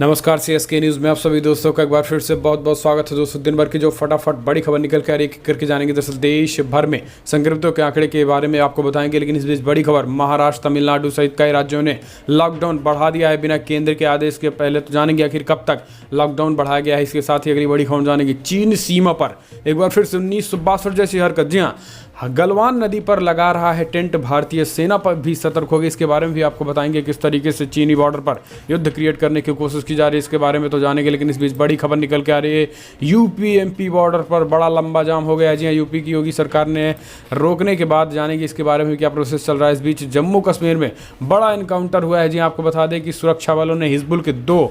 नमस्कार CSK news में आप सभी दोस्तों का एक बार फिर से बहुत बहुत स्वागत है। दोस्तों दिन भर की जो फटाफट बड़ी खबर निकल के आ रही है करके जानेंगे। दरअसल देश भर में संक्रमितों के आंकड़े के बारे में आपको बताएंगे, लेकिन इस बीच बड़ी खबर महाराष्ट्र, तमिलनाडु सहित कई राज्यों ने लॉकडाउन बढ़ा दिया है बिना केंद्र के आदेश के। पहले तो जानेंगे आखिर कब तक लॉकडाउन बढ़ाया गया है। इसके साथ ही अगली बड़ी खबर जानेंगे चीन सीमा पर एक बार फिर से 1962 जैसी हरकत। जी हाँ, गलवान नदी पर लगा रहा है टेंट, भारतीय सेना पर भी सतर्क होगी। इसके बारे में भी आपको बताएंगे किस तरीके से चीनी बॉर्डर पर युद्ध क्रिएट करने की कोशिश की जा रही है, इसके बारे में तो जानेंगे। लेकिन इस बीच बड़ी खबर निकल के आ रही है यूपी एमपी बॉर्डर पर बड़ा लंबा जाम हो गया है। जी हाँ, यूपी की योगी सरकार ने रोकने के बाद जानेंगे इसके बारे में क्या प्रोसेस चल रहा है। इस बीच जम्मू कश्मीर में बड़ा इनकाउंटर हुआ है। जी आपको बता दें कि सुरक्षा बलों ने हिजबुल के 2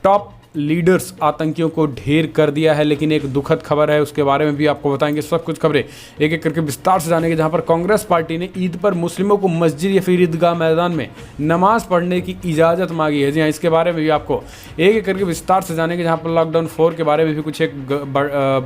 टॉप लीडर्स आतंकियों को ढेर कर दिया है। लेकिन एक दुखद खबर है, उसके बारे में भी आपको बताएंगे। सब कुछ खबरें एक एक करके विस्तार से जानेंगे। जहां पर कांग्रेस पार्टी ने ईद पर मुस्लिमों को मस्जिद या फिर ईदगाह मैदान में नमाज पढ़ने की इजाज़त मांगी है। जी हाँ, इसके बारे में भी आपको एक एक करके विस्तार से जानेंगे। जहां पर लॉकडाउन 4 के बारे में भी कुछ एक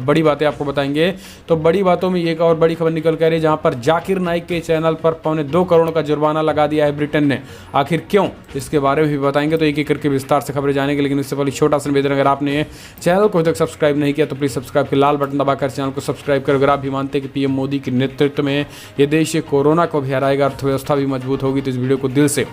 बड़ी बातें आपको बताएंगे। तो बड़ी बातों में एक और बड़ी खबर निकल कर रही है, जहाँ पर जाकिर नाइक के चैनल पर 2.25 करोड़ का जुर्माना लगा दिया है ब्रिटेन ने। आखिर क्यों, इसके बारे में भी बताएंगे। तो एक एक करके विस्तार से खबरें जानेंगे। लेकिन इससे पहले छोटा सा निवेदन, अगर आपने चैनल को अभी तक सब्सक्राइब नहीं किया तो प्लीज सब्सक्राइब के लाल बटन दबाकर चैनल को सब्सक्राइब करो। अगर आप भी मानते हैं कि पीएम मोदी के नेतृत्व में ये देश कोरोना को भी हराएगा, अर्थव्यवस्था भी मजबूत होगी, तो इस वीडियो को दिल से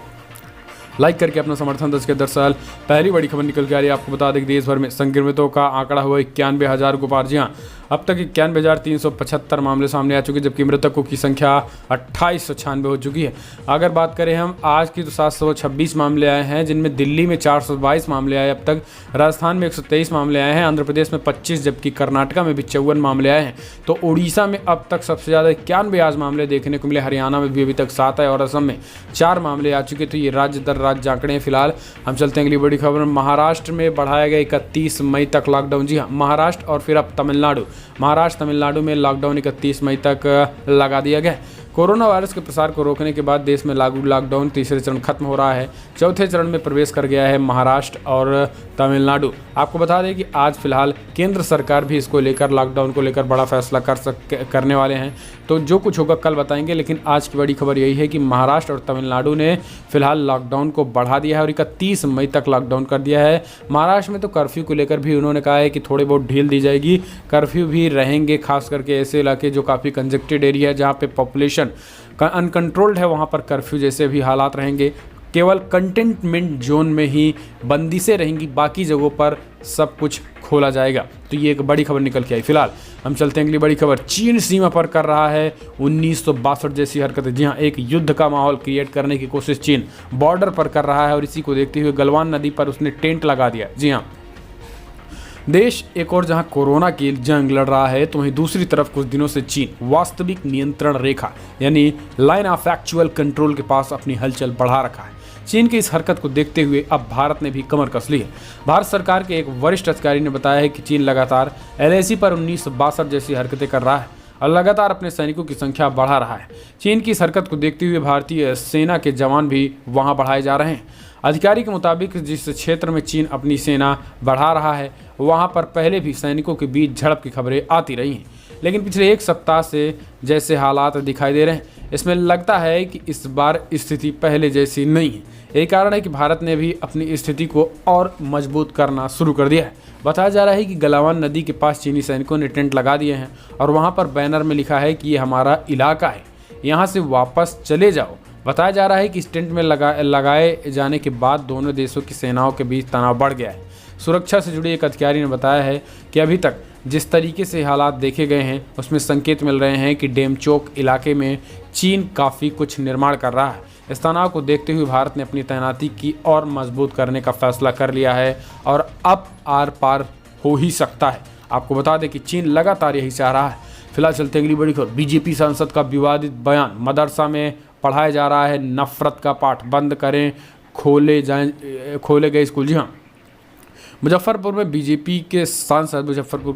लाइक करके अपना समर्थन दर्ज के। दरअसल पहली बड़ी खबर निकल के आ रही है, आपको बता दें कि देश भर में संक्रमितों का आंकड़ा हुआ 91,000 को पार। जी हाँ, अब तक 91,375 मामले सामने आ चुके हैं, जबकि मृतकों की संख्या 2896 हो चुकी है। अगर बात करें हम आज की, तो 726 मामले आए हैं, जिनमें दिल्ली में 422 मामले आए अब तक, राजस्थान में 123 मामले आए हैं, आंध्र प्रदेश में 25, जबकि कर्नाटका में भी 54 मामले आए हैं। तो उड़ीसा में अब तक सबसे ज़्यादा 91 आज मामले देखने को मिले। हरियाणा में भी अभी तक 7 है और असम में 4 मामले आ चुके। तो ये राज्य दर राज्य आंकड़े हैं। फिलहाल हम चलते हैं अगली बड़ी खबर। महाराष्ट्र में बढ़ाया गया 31 मई तक लॉकडाउन। जी हाँ, महाराष्ट्र और फिर अब तमिलनाडु। महाराष्ट्र तमिलनाडु में लॉकडाउन 31 मई तक लगा दिया गया। कोरोना वायरस के प्रसार को रोकने के बाद देश में लागू लॉकडाउन तीसरे चरण खत्म हो रहा है। चौथे चरण में प्रवेश कर गया है महाराष्ट्र और तमिलनाडु। आपको बता दें कि आज फिलहाल केंद्र सरकार भी इसको लेकर, लॉकडाउन को लेकर बड़ा फैसला करने वाले हैं। तो जो कुछ होगा कल बताएंगे। लेकिन आज की बड़ी खबर यही है कि महाराष्ट्र और तमिलनाडु ने फिलहाल लॉकडाउन को बढ़ा दिया है और 31 मई तक लॉकडाउन कर दिया है। महाराष्ट्र में तो कर्फ्यू को लेकर भी उन्होंने कहा है कि थोड़ी बहुत ढील दी जाएगी। कर्फ्यू भी रहेंगे, खास करके ऐसे इलाके जो काफ़ी कंजेक्टेड एरिया है, जहाँ पे पॉपुलेशन अनकंट्रोल्ड है, वहाँ पर कर्फ्यू जैसे भी हालात रहेंगे। केवल कंटेनमेंट जोन में ही बंदिशें रहेंगी, बाकी जगहों पर सब कुछ खोला जाएगा। तो ये एक बड़ी खबर निकल के आई। फिलहाल हम चलते हैं अगली बड़ी खबर। चीन सीमा पर कर रहा है 1962 जैसी हरकतें। जी हाँ, एक युद्ध का माहौल क्रिएट करने की कोशिश चीन बॉर्डर पर कर रहा है और इसी को देखते हुए गलवान नदी पर उसने टेंट लगा दिया। जी हाँ, देश एक और जहां कोरोना की जंग लड़ रहा है, तो वहीं दूसरी तरफ कुछ दिनों से चीन वास्तविक नियंत्रण रेखा यानी लाइन ऑफ एक्चुअल कंट्रोल के पास अपनी हलचल बढ़ा रखा है। चीन की इस हरकत को देखते हुए अब भारत ने भी कमर कस ली है। भारत सरकार के एक वरिष्ठ अधिकारी ने बताया है कि चीन लगातार LAC पर 1962 जैसी हरकतें कर रहा है और लगातार अपने सैनिकों की संख्या बढ़ा रहा है। चीन की इस हरकत को देखते हुए भारतीय सेना के जवान भी वहां बढ़ाए जा रहे हैं। अधिकारी के मुताबिक जिस क्षेत्र में चीन अपनी सेना बढ़ा रहा है, वहां पर पहले भी सैनिकों के बीच झड़प की खबरें आती रही हैं, लेकिन पिछले एक सप्ताह से जैसे हालात दिखाई दे रहे हैं, इसमें लगता है कि इस बार स्थिति पहले जैसी नहीं है। यही कारण है कि भारत ने भी अपनी स्थिति को और मजबूत करना शुरू कर दिया है। बताया जा रहा है कि गलवान नदी के पास चीनी सैनिकों ने टेंट लगा दिए हैं और वहाँ पर बैनर में लिखा है कि ये हमारा इलाका है, यहाँ से वापस चले जाओ। बताया जा रहा है कि इस टेंट में लगाए जाने के बाद दोनों देशों की सेनाओं के बीच तनाव बढ़ गया है। सुरक्षा से जुड़े एक अधिकारी ने बताया है कि अभी तक जिस तरीके से हालात देखे गए हैं, उसमें संकेत मिल रहे हैं कि डेमचोक इलाके में चीन काफ़ी कुछ निर्माण कर रहा है। इस तनाव को देखते हुए भारत ने अपनी तैनाती की और मजबूत करने का फैसला कर लिया है और अब आर पार हो ही सकता है। आपको बता दें कि चीन लगातार यही चाह रहा है। फिलहाल चलते अगली बड़ी खबर। बीजेपी सांसद का विवादित बयान, मदरसा में पढ़ाया जा रहा है नफरत का पाठ, बंद करें, खोले गए स्कूल। जी हाँ, मुजफ्फरपुर के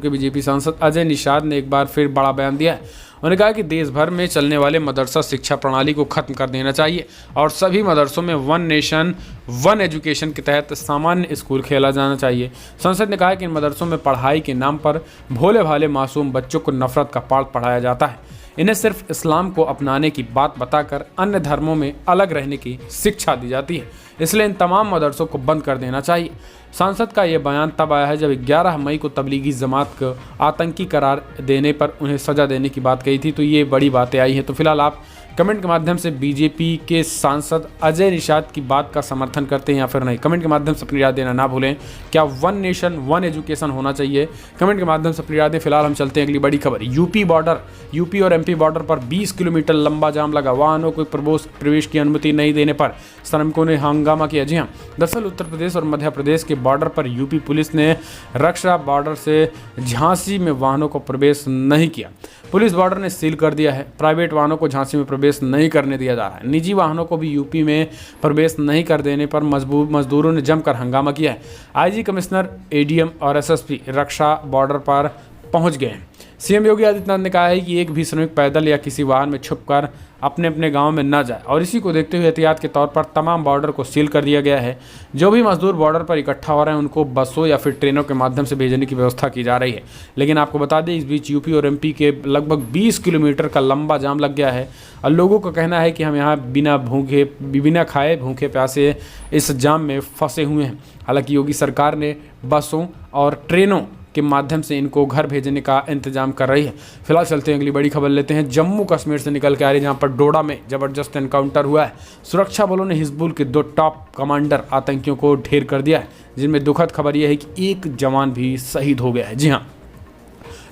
बीजेपी सांसद अजय निषाद ने एक बार फिर बड़ा बयान दिया है। उन्होंने कहा कि देश भर में चलने वाले मदरसा शिक्षा प्रणाली को खत्म कर देना चाहिए और सभी मदरसों में वन नेशन वन एजुकेशन के तहत सामान्य स्कूल खेला जाना चाहिए। सांसद ने कहा कि इन मदरसों में पढ़ाई के नाम पर भोले भाले मासूम बच्चों को नफरत का पाठ पढ़ाया जाता है। इन्हें सिर्फ इस्लाम को अपनाने की बात बताकर अन्य धर्मों में अलग रहने की शिक्षा दी जाती है। इसलिए इन तमाम मदरसों को बंद कर देना चाहिए। सांसद का यह बयान तब आया है जब 11 मई को तबलीगी जमात को आतंकी करार देने पर उन्हें सजा देने की बात कही थी। तो ये बड़ी बातें आई हैं। तो फिलहाल आप कमेंट के माध्यम से बीजेपी के सांसद अजय निषाद की बात का समर्थन करते हैं या फिर नहीं, कमेंट के माध्यम से अपनी राय देना ना भूलें। क्या वन नेशन वन एजुकेशन होना चाहिए, कमेंट के माध्यम से अपनी राय दें। फिलहाल हम चलते हैं अगली बड़ी खबर। यूपी और एमपी बॉर्डर पर 20 किलोमीटर लंबा जाम लगा। वाहनों को प्रवेश की अनुमति नहीं देने पर श्रमिकों ने हंगामा किया। जी हाँ, दरअसल उत्तर प्रदेश और मध्य प्रदेश के बॉर्डर पर यूपी पुलिस ने रक्षा बॉर्डर से झांसी में वाहनों को प्रवेश नहीं किया। पुलिस बॉर्डर ने सील कर दिया है। प्राइवेट वाहनों को झांसी में प्रवेश नहीं करने दिया जा रहा है। निजी वाहनों को भी यूपी में प्रवेश नहीं कर देने पर मजदूरों ने जमकर हंगामा किया है। आईजी, कमिश्नर, एडीएम और एसएसपी रक्षा बॉर्डर पर पहुंच गए हैं। सीएम योगी आदित्यनाथ ने कहा है कि एक भी श्रमिक पैदल या किसी वाहन में छुपकर अपने अपने गांव में न जाए और इसी को देखते हुए एहतियात के तौर पर तमाम बॉर्डर को सील कर दिया गया है। जो भी मजदूर बॉर्डर पर इकट्ठा हो रहे हैं उनको बसों या फिर ट्रेनों के माध्यम से भेजने की व्यवस्था की जा रही है। लेकिन आपको बता दें, इस बीच यूपी और एमपी के लगभग 20 किलोमीटर का लंबा जाम लग गया है और लोगों का कहना है कि हम यहाँ बिना खाए भूखे प्यासे इस जाम में फंसे हुए हैं। हालांकि योगी सरकार ने बसों और ट्रेनों के माध्यम से इनको घर भेजने का इंतजाम कर रही है। फिलहाल चलते हैं अगली बड़ी खबर लेते हैं। जम्मू कश्मीर से निकल के आ रही, जहां पर डोडा में जबरदस्त एनकाउंटर हुआ है। सुरक्षा बलों ने हिजबुल के 2 टॉप कमांडर आतंकियों को ढेर कर दिया है, जिनमें दुखद खबर यह है कि एक जवान भी शहीद हो गया है। जी हाँ,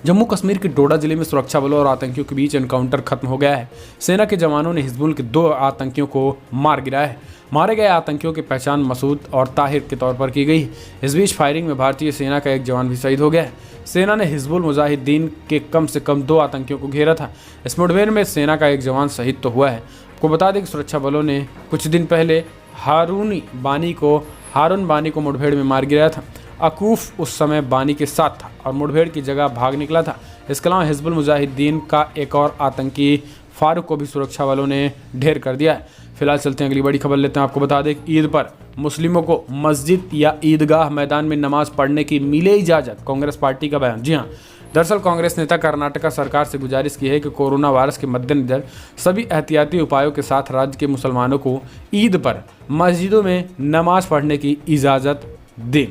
जम्मू कश्मीर के डोडा जिले में सुरक्षा बलों और आतंकियों के बीच एनकाउंटर खत्म हो गया है। सेना के जवानों ने हिजबुल के 2 आतंकियों को मार गिराया है। मारे गए आतंकियों की पहचान मसूद और ताहिर के तौर पर की गई। इस बीच फायरिंग में भारतीय सेना का एक जवान भी शहीद हो गया है। सेना ने हिजबुल मुजाहिदीन के कम से कम 2 आतंकियों को घेरा था। इस मुठभेड़ में सेना का एक जवान शहीद तो हुआ है। आपको बता दें कि सुरक्षा बलों ने कुछ दिन पहले हारून बानी को मुठभेड़ में मार गिराया था। अकूफ उस समय बानी के साथ था और मुठभेड़ की जगह भाग निकला था। इसके अलावा हिजबुल मुजाहिदीन का एक और आतंकी फारूक को भी सुरक्षा बलों ने ढेर कर दिया है। फिलहाल चलते हैं अगली बड़ी खबर लेते हैं। आपको बता दें कि ईद पर मुस्लिमों को मस्जिद या ईदगाह मैदान में नमाज पढ़ने की मिले इजाज़त, कांग्रेस पार्टी का बयान। जी हाँ, दरअसल कांग्रेस नेता कर्नाटका सरकार से गुजारिश की है कि कोरोना वायरस के मद्देनजर सभी एहतियाती उपायों के साथ राज्य के मुसलमानों को ईद पर मस्जिदों में नमाज पढ़ने की इजाज़त दें।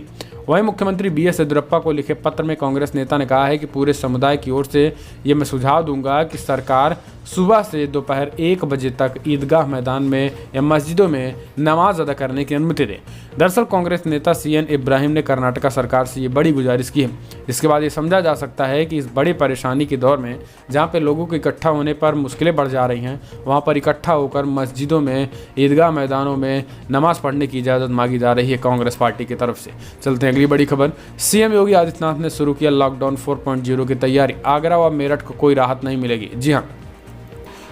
वहीं मुख्यमंत्री BS येदियुरप्पा को लिखे पत्र में कांग्रेस नेता ने कहा है कि पूरे समुदाय की ओर से ये मैं सुझाव दूंगा कि सरकार सुबह से दोपहर 1 बजे तक ईदगाह मैदान में या मस्जिदों में नमाज अदा करने की अनुमति दे। दरअसल कांग्रेस नेता CN इब्राहिम ने कर्नाटका सरकार से ये बड़ी गुजारिश की है। इसके बाद ये समझा जा सकता है कि इस बड़ी परेशानी के दौर में जहाँ पे लोगों को इकट्ठा होने पर मुश्किलें बढ़ जा रही हैं, वहाँ पर इकट्ठा होकर मस्जिदों में, ईदगाह मैदानों में नमाज पढ़ने की इजाज़त मांगी जा रही है कांग्रेस पार्टी की तरफ से। चलते हैं अगली बड़ी खबर। CM योगी आदित्यनाथ ने शुरू किया लॉकडाउन 4.0 की तैयारी। आगरा व मेरठ को कोई राहत नहीं मिलेगी। जी हाँ,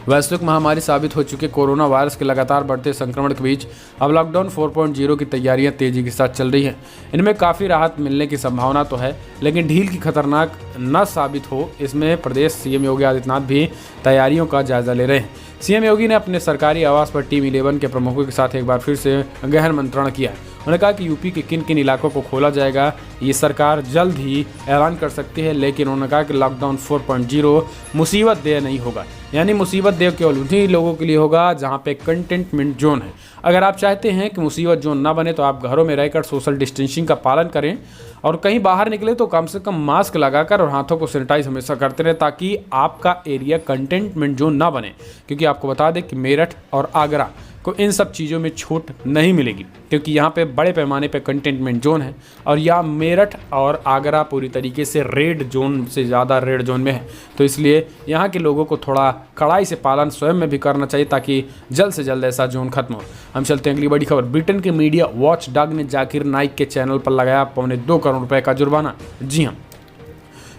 वैश्विक महामारी साबित हो चुके कोरोना वायरस के लगातार बढ़ते संक्रमण के बीच अब लॉकडाउन 4.0 की तैयारियां तेजी के साथ चल रही हैं। इनमें काफ़ी राहत मिलने की संभावना तो है, लेकिन ढील की खतरनाक न साबित हो, इसमें प्रदेश CM योगी आदित्यनाथ भी तैयारियों का जायजा ले रहे हैं। CM योगी ने अपने सरकारी आवास पर टीम 11 के प्रमुखों के साथ एक बार फिर से गहन मंत्रणा किया। उन्होंने कहा कि यूपी के किन किन इलाकों को खोला जाएगा ये सरकार जल्द ही ऐलान कर सकती है, लेकिन उन्होंने कहा कि लॉकडाउन 4.0 मुसीबत देह नहीं होगा, यानी मुसीबत देह केवल उन्हीं लोगों के लिए होगा जहां पे कंटेनमेंट जोन है। अगर आप चाहते हैं कि मुसीबत जोन ना बने तो आप घरों में रहकर सोशल डिस्टेंसिंग का पालन करें और कहीं बाहर निकले तो कम से कम मास्क लगाकर और हाथों को सैनिटाइज हमेशा करते रहें, ताकि आपका एरिया कंटेनमेंट जोन ना बने। क्योंकि आपको बता दें कि मेरठ और आगरा को इन सब चीज़ों में छूट नहीं मिलेगी, क्योंकि यहाँ पे बड़े पैमाने पे कंटेनमेंट जोन है और यहाँ मेरठ और आगरा पूरी तरीके से रेड जोन से ज़्यादा रेड जोन में है। तो इसलिए यहाँ के लोगों को थोड़ा कड़ाई से पालन स्वयं में भी करना चाहिए, ताकि जल्द से जल्द ऐसा जोन खत्म हो। हम चलते हैं अगली बड़ी खबर। ब्रिटेन के मीडिया वॉच डॉग ने जाकिर नाइक के चैनल पर लगाया 2.25 करोड़ रुपये का जुर्माना। जी हाँ,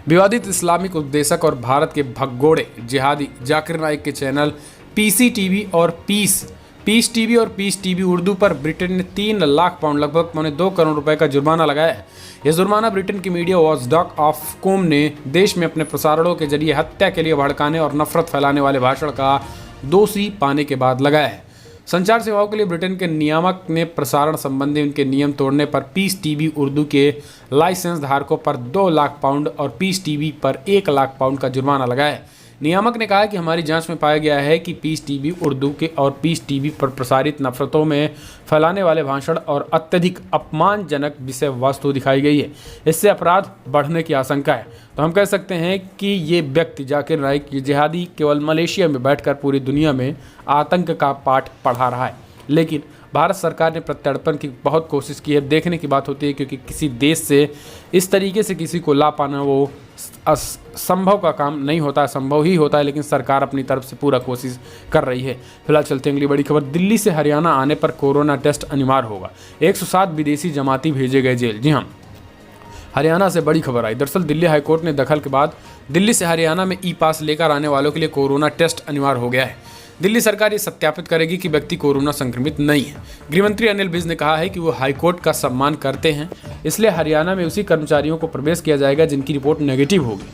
विवादित इस्लामिक उपदेशक और भारत के भगोड़े जिहादी जाकिर नाइक के चैनल PCTV और पीस टीवी उर्दू पर ब्रिटेन ने 3 लाख पाउंड लगभग 2.25 करोड़ रुपए का जुर्माना लगाया है। यह जुर्माना ब्रिटेन की मीडिया वॉचडॉग ऑफकॉम ने देश में अपने प्रसारणों के जरिए हत्या के लिए भड़काने और नफरत फैलाने वाले भाषण का दोषी पाने के बाद लगाया है। संचार सेवाओं के लिए ब्रिटेन के नियामक ने प्रसारण संबंधी उनके नियम तोड़ने पर पीस टीवी उर्दू के लाइसेंस धारकों पर 2 लाख पाउंड और पीस टीवी पर 1 लाख पाउंड का जुर्माना लगाया है। नियामक ने कहा कि हमारी जांच में पाया गया है कि पीस टीवी उर्दू के और पीस टीवी पर प्रसारित नफरतों में फैलाने वाले भाषण और अत्यधिक अपमानजनक विषय वस्तु दिखाई गई है। इससे अपराध बढ़ने की आशंका है। तो हम कह सकते हैं कि ये व्यक्ति जाकिर नाइक, ये जिहादी, केवल मलेशिया में बैठकर पूरी दुनिया में आतंक का पाठ पढ़ा रहा है। लेकिन भारत सरकार ने प्रत्यर्पण की बहुत कोशिश की है। देखने की बात होती है, क्योंकि किसी देश से इस तरीके से किसी को ला पाना वो असंभव का काम नहीं होता है, संभव ही होता है, लेकिन सरकार अपनी तरफ से पूरा कोशिश कर रही है। फिलहाल चलते हैं अगली बड़ी खबर। दिल्ली से हरियाणा आने पर कोरोना टेस्ट अनिवार्य होगा। 107 विदेशी जमाती भेजे गए जेल। जी हाँ, हरियाणा से बड़ी खबर आई। दरअसल दिल्ली हाईकोर्ट ने दखल के बाद दिल्ली से हरियाणा में ई पास लेकर आने वालों के लिए कोरोना टेस्ट अनिवार्य हो गया है। दिल्ली सरकार ये सत्यापित करेगी कि व्यक्ति कोरोना संक्रमित नहीं है। गृहमंत्री अनिल विज ने कहा है कि वो हाईकोर्ट का सम्मान करते हैं, इसलिए हरियाणा में उसी कर्मचारियों को प्रवेश किया जाएगा जिनकी रिपोर्ट नेगेटिव होगी।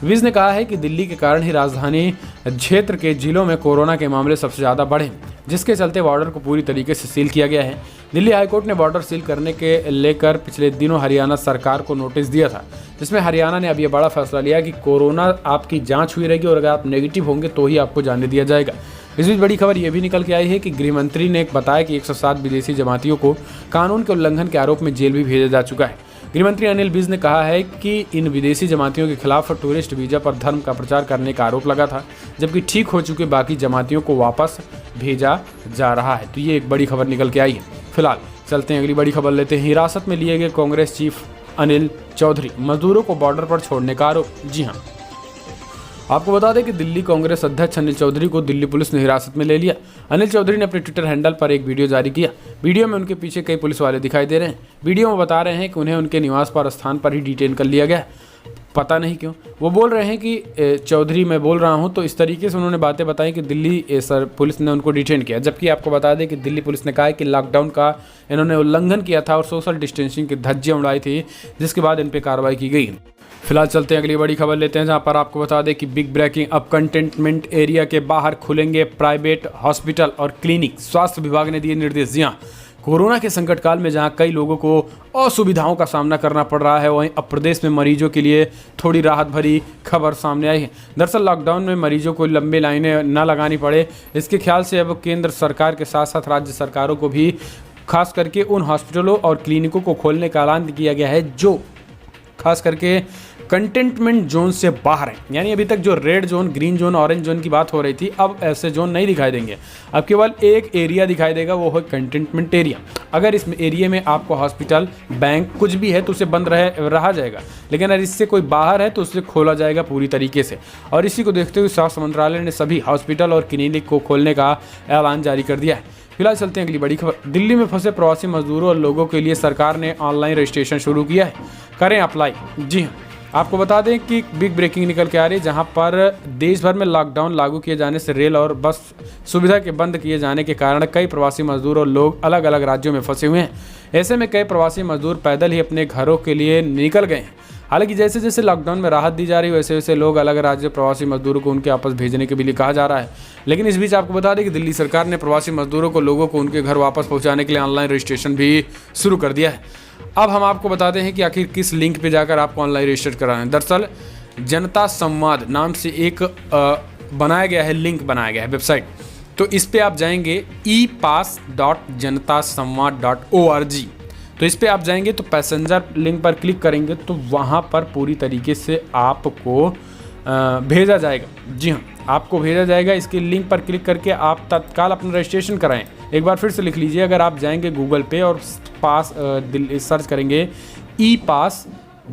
विज ने कहा है कि दिल्ली के कारण ही राजधानी क्षेत्र के जिलों में कोरोना के मामले सबसे ज़्यादा बढ़े, जिसके चलते बॉर्डर को पूरी तरीके से सील किया गया है। दिल्ली हाईकोर्ट ने बॉर्डर सील करने के लेकर पिछले दिनों हरियाणा सरकार को नोटिस दिया था, जिसमें हरियाणा ने अब ये बड़ा फैसला लिया कि कोरोना आपकी जांच हुई रहेगी और अगर आप नेगेटिव होंगे तो ही आपको जाने दिया जाएगा। इस बीच बड़ी खबर ये भी निकल के आई है कि गृहमंत्री ने बताया कि 107 विदेशी जमातियों को कानून के उल्लंघन के आरोप में जेल भी भेजा जा चुका है। गृहमंत्री अनिल विज ने कहा है कि इन विदेशी जमातियों के खिलाफ टूरिस्ट वीजा पर धर्म का प्रचार करने का आरोप लगा था, जबकि ठीक हो चुके बाकी जमातियों को वापस भेजा जा रहा है। तो ये एक बड़ी खबर निकल के आई है। फिलहाल चलते हैं अगली बड़ी खबर लेते हैं। हिरासत में लिए गए कांग्रेस चीफ अनिल चौधरी, मजदूरों को बॉर्डर पर छोड़ने का आरोप। जी हाँ, आपको बता दें कि दिल्ली कांग्रेस अध्यक्ष अनिल चौधरी को दिल्ली पुलिस ने हिरासत में ले लिया। अनिल चौधरी ने अपने ट्विटर हैंडल पर एक वीडियो जारी किया। वीडियो में उनके पीछे कई पुलिस वाले दिखाई दे रहे हैं। वीडियो में बता रहे हैं कि उन्हें उनके निवास पर स्थान पर ही डिटेन कर लिया गया। पता नहीं क्यों वो बोल रहे हैं कि चौधरी मैं बोल रहा हूं, तो इस तरीके से उन्होंने बातें बताई कि दिल्ली पुलिस ने उनको डिटेन किया। जबकि आपको बता दें कि दिल्ली पुलिस ने कहा है कि लॉकडाउन का इन्होंने उल्लंघन किया था और सोशल डिस्टेंसिंग की धज्जियां उड़ाई थी, जिसके बाद इन पर कार्रवाई की गई। फिलहाल चलते हैं अगली बड़ी खबर लेते हैं, जहां पर आपको बता दें कि बिग ब्रेकिंग, अब कंटेनमेंट एरिया के बाहर खुलेंगे प्राइवेट हॉस्पिटल और क्लिनिक। स्वास्थ्य विभाग ने दिए निर्देश। जी हाँ, कोरोना के संकट काल में जहां कई लोगों को असुविधाओं का सामना करना पड़ रहा है, वहीं अब प्रदेश में मरीजों के लिए थोड़ी राहत भरी खबर सामने आई है। दरअसल लॉकडाउन में मरीजों को लंबी लाइनें न लगानी पड़े, इसके ख्याल से अब केंद्र सरकार के साथ साथ राज्य सरकारों को भी खास करके उन हॉस्पिटलों और क्लिनिकों को खोलने का ऐलान किया गया है जो खास करके कंटेनमेंट जोन से बाहर है। यानी अभी तक जो red zone, green zone, orange zone की बात हो रही थी, अब ऐसे जोन नहीं दिखाई देंगे। अब केवल एक एरिया दिखाई देगा, वो है कंटेनमेंट एरिया। अगर इस एरिया में आपको हॉस्पिटल, बैंक कुछ भी है तो उसे बंद रहा जाएगा, लेकिन अगर इससे कोई बाहर है तो उसे खोला जाएगा पूरी तरीके से। और इसी को देखते हुए स्वास्थ्य मंत्रालय ने सभी हॉस्पिटल और क्लिनिक को खोलने का ऐलान जारी कर दिया है। फिलहाल चलते हैं अगली बड़ी खबर। दिल्ली में फंसे प्रवासी मजदूरों और लोगों के लिए सरकार ने ऑनलाइन रजिस्ट्रेशन शुरू किया है। करें अप्लाई। जी हाँ, आपको बता दें कि बिग ब्रेकिंग निकल के आ रही है, जहां पर देश भर में लॉकडाउन लागू किए जाने से रेल और बस सुविधा के बंद किए जाने के कारण कई प्रवासी मजदूर और लोग अलग अलग राज्यों में फंसे हुए हैं। ऐसे में कई प्रवासी मजदूर पैदल ही अपने घरों के लिए निकल गए हैं। हालांकि जैसे जैसे लॉकडाउन में राहत दी जा रही है, वैसे वैसे लोग अलग राज्य प्रवासी मजदूरों को उनके वापस भेजने के लिए कहा जा रहा है। लेकिन इस बीच आपको बता दें कि दिल्ली सरकार ने प्रवासी मजदूरों को, लोगों को उनके घर वापस पहुंचाने के लिए ऑनलाइन रजिस्ट्रेशन भी शुरू कर दिया है। अब हम आपको बताते हैं कि आखिर किस लिंक पे जाकर आपको ऑनलाइन रजिस्टर कराना है। दरअसल जनता संवाद नाम से एक बनाया गया है, लिंक बनाया गया है वेबसाइट। तो इस पे आप जाएंगे epass.jantasamvad.org। तो इस पे आप जाएंगे तो पैसेंजर लिंक पर क्लिक करेंगे तो वहाँ पर पूरी तरीके से आपको भेजा जाएगा। जी हाँ, आपको भेजा जाएगा। इसके लिंक पर क्लिक करके आप तत्काल अपना रजिस्ट्रेशन कराएं। एक बार फिर से लिख लीजिए, अगर आप जाएंगे गूगल पे और पास सर्च करेंगे epass-जनता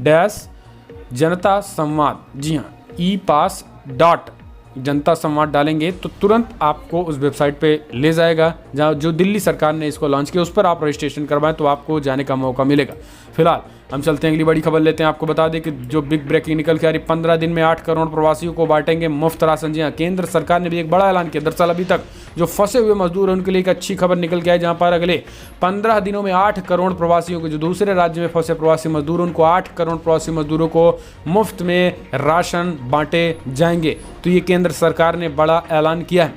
संवाद, जी हाँ epass.जनता संवाद डालेंगे तो तुरंत आपको उस वेबसाइट पे ले जाएगा जहाँ जो दिल्ली सरकार ने इसको लॉन्च किया। उस पर आप रजिस्ट्रेशन करवाएं तो आपको जाने का मौका मिलेगा। फिलहाल हम चलते हैं अगली बड़ी खबर लेते हैं। आपको बता दें कि जो बिग ब्रेकिंग निकल के आ रही, 15 दिन में 8 करोड़ प्रवासियों को बांटेंगे मुफ्त राशन। जी हाँ, केंद्र सरकार ने भी एक बड़ा ऐलान किया। दरअसल अभी तक जो फंसे हुए मजदूर हैं उनके लिए एक अच्छी खबर निकल के आई, जहाँ पर अगले 15 दिनों में 8 करोड़ प्रवासियों को, जो दूसरे राज्य में फंसे प्रवासी मजदूर, उनको 8 करोड़ प्रवासी मजदूरों को मुफ्त में राशन बांटे जाएंगे। तो ये केंद्र सरकार ने बड़ा ऐलान किया है।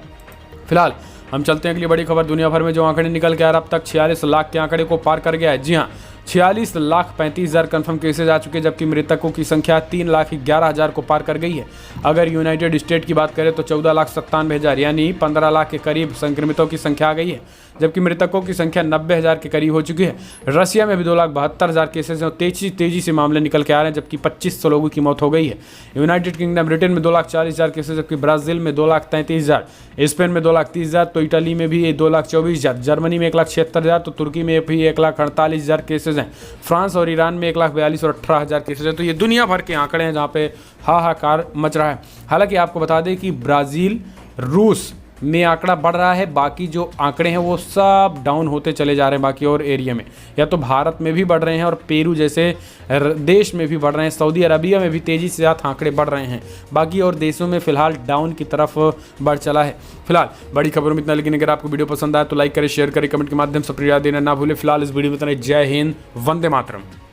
फिलहाल हम चलते हैं अगली बड़ी खबर। दुनिया भर में जो आंकड़े निकल के आ रहा, अब तक 46 लाख के आंकड़े को पार कर गया है। जी हाँ, 46,35,000 कन्फर्म केसेज आ चुके हैं, जबकि मृतकों की संख्या 3,11,000 को पार कर गई है। अगर यूनाइटेड स्टेट की बात करें तो 14,97,000 यानी 15 लाख के करीब संक्रमितों की संख्या आ गई है, जबकि मृतकों की संख्या 90,000 के करीब हो चुकी है। रशिया में भी 2,72,000 केसेज हैं और तेजी से मामले निकल के आ रहे हैं, जबकि 2500 लोगों की मौत हो गई है। यूनाइटेड किंगडम ब्रिटेन में 2,40,000 केसेज, जबकि ब्राज़ील में 2,33,000, स्पेन में 2,30,000, तो इटली में भी 2,24,000, जर्मनी में 1,76,000, तो तुर्की में भी 1,48,000 केसेज हैं। फ्रांस और ईरान में 1,42,000 और 18,000 केसेज हैं। तो ये दुनिया भर के आंकड़े हैं जहाँ पे हाहाकार मच रहा है। हालांकि आपको बता दें कि ब्राज़ील, रूस में आंकड़ा बढ़ रहा है, बाकी जो आंकड़े हैं वो सब डाउन होते चले जा रहे हैं बाकी और एरिया में। या तो भारत में भी बढ़ रहे हैं और पेरू जैसे देश में भी बढ़ रहे हैं, सऊदी अरबिया में भी तेज़ी से साथ आंकड़े बढ़ रहे हैं, बाकी और देशों में फिलहाल डाउन की तरफ बढ़ चला है। फिलहाल बड़ी खबरों में इतना, लेकिन अगर आपको वीडियो पसंद आए तो लाइक करें, शेयर करें, कमेंट के माध्यम से प्रतिक्रिया देना ना भूलें। फिलहाल इस वीडियो में इतना। जय हिंद, वंदे मातरम।